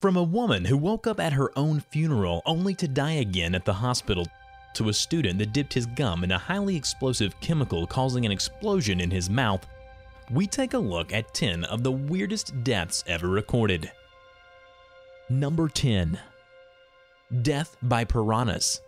From a woman who woke up at her own funeral only to die again at the hospital, to a student that dipped his gum in a highly explosive chemical causing an explosion in his mouth, we take a look at 10 of the weirdest deaths ever recorded. Number 10. Death by piranhas.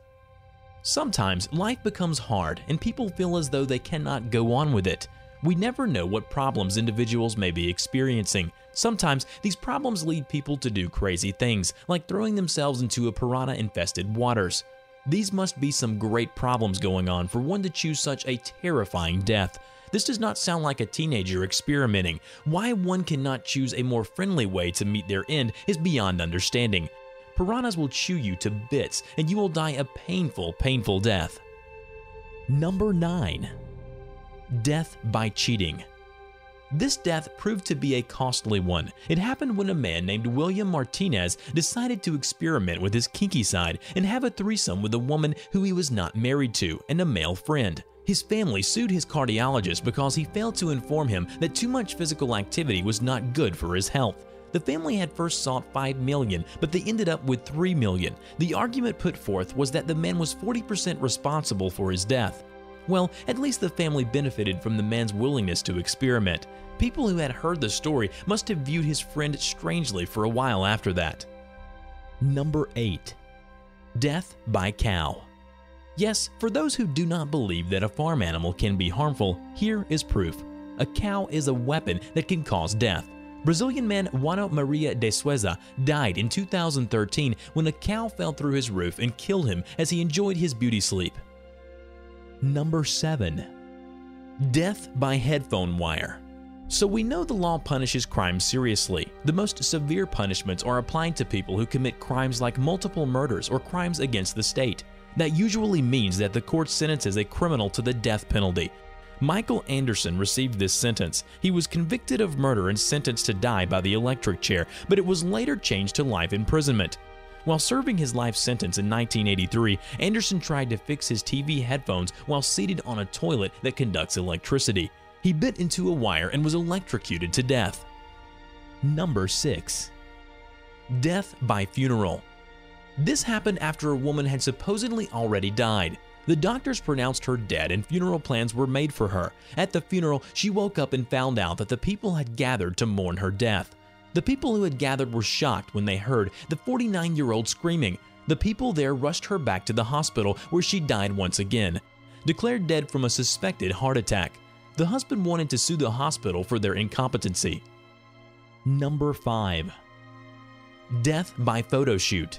Sometimes life becomes hard and people feel as though they cannot go on with it. We never know what problems individuals may be experiencing. Sometimes these problems lead people to do crazy things, like throwing themselves into a piranha-infested waters. These must be some great problems going on for one to choose such a terrifying death. This does not sound like a teenager experimenting. Why one cannot choose a more friendly way to meet their end is beyond understanding. Piranhas will chew you to bits and you will die a painful, painful death. Number 9. Death by cheating. This death proved to be a costly one. It happened when a man named William Martinez decided to experiment with his kinky side and have a threesome with a woman who he was not married to and a male friend. His family sued his cardiologist because he failed to inform him that too much physical activity was not good for his health. The family had first sought $5 million, but they ended up with $3 million. The argument put forth was that the man was 40% responsible for his death. Well, at least the family benefited from the man's willingness to experiment. People who had heard the story must have viewed his friend strangely for a while after that. Number 8. Death by cow. Yes, for those who do not believe that a farm animal can be harmful, here is proof. A cow is a weapon that can cause death. Brazilian man Juano Maria de Souza died in 2013 when a cow fell through his roof and killed him as he enjoyed his beauty sleep. Number 7. Death by headphone wire. So we know the law punishes crime seriously. The most severe punishments are applied to people who commit crimes like multiple murders or crimes against the state. That usually means that the court sentences a criminal to the death penalty. Michael Anderson received this sentence. He was convicted of murder and sentenced to die by the electric chair, but it was later changed to life imprisonment. While serving his life sentence in 1983, Anderson tried to fix his TV headphones while seated on a toilet that conducts electricity. He bit into a wire and was electrocuted to death. Number 6. Death by funeral. This happened after a woman had supposedly already died. The doctors pronounced her dead and funeral plans were made for her. At the funeral, she woke up and found out that the people had gathered to mourn her death. The people who had gathered were shocked when they heard the 49-year-old screaming. The people there rushed her back to the hospital where she died once again, declared dead from a suspected heart attack. The husband wanted to sue the hospital for their incompetency. Number 5. Death by photoshoot.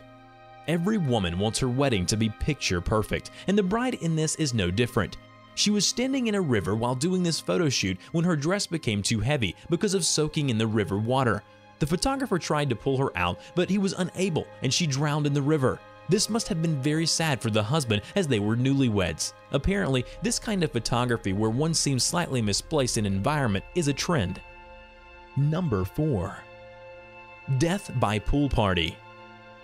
Every woman wants her wedding to be picture perfect, and the bride in this is no different. She was standing in a river while doing this photo shoot when her dress became too heavy because of soaking in the river water. The photographer tried to pull her out, but he was unable and she drowned in the river. This must have been very sad for the husband as they were newlyweds. Apparently, this kind of photography where one seems slightly misplaced in environment is a trend. Number 4. Death by pool party.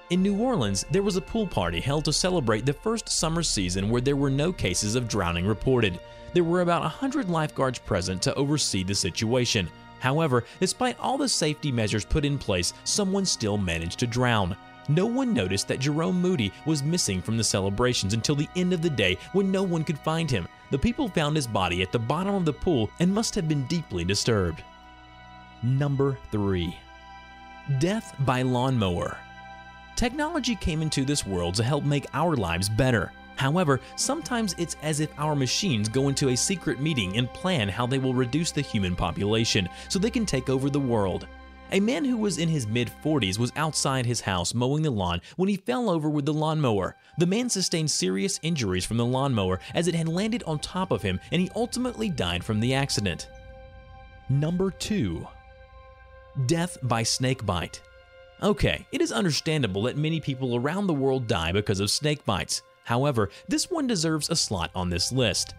In New Orleans, there was a pool party held to celebrate the first summer season where there were no cases of drowning reported. There were about 100 lifeguards present to oversee the situation. However, despite all the safety measures put in place, someone still managed to drown. No one noticed that Jerome Moody was missing from the celebrations until the end of the day when no one could find him. The people found his body at the bottom of the pool and must have been deeply disturbed. Number 3. Death by lawnmower. Technology came into this world to help make our lives better. However, sometimes it's as if our machines go into a secret meeting and plan how they will reduce the human population so they can take over the world. A man who was in his mid-40s was outside his house mowing the lawn when he fell over with the lawnmower. The man sustained serious injuries from the lawnmower as it had landed on top of him, and he ultimately died from the accident. Number 2. Death by snake bite. Okay, it is understandable that many people around the world die because of snake bites. However, this one deserves a slot on this list.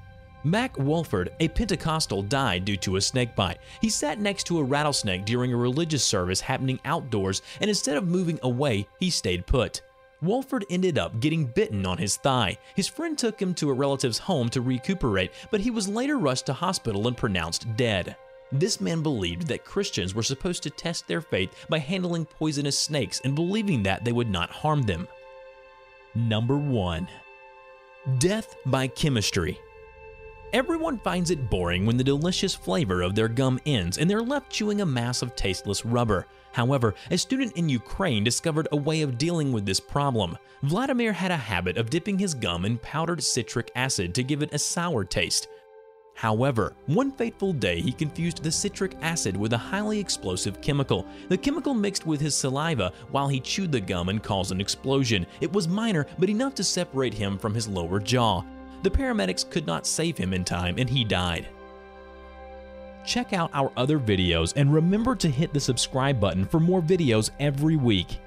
Mac Wolford, a Pentecostal, died due to a snake bite. He sat next to a rattlesnake during a religious service happening outdoors, and instead of moving away, he stayed put. Wolford ended up getting bitten on his thigh. His friend took him to a relative's home to recuperate, but he was later rushed to hospital and pronounced dead. This man believed that Christians were supposed to test their faith by handling poisonous snakes and believing that they would not harm them. Number 1. Death by chemistry. Everyone finds it boring when the delicious flavor of their gum ends and they're left chewing a mass of tasteless rubber. However, a student in Ukraine discovered a way of dealing with this problem. Vladimir had a habit of dipping his gum in powdered citric acid to give it a sour taste. However, one fateful day he confused the citric acid with a highly explosive chemical. The chemical mixed with his saliva while he chewed the gum and caused an explosion. It was minor, but enough to separate him from his lower jaw. The paramedics could not save him in time and he died. Check out our other videos and remember to hit the subscribe button for more videos every week.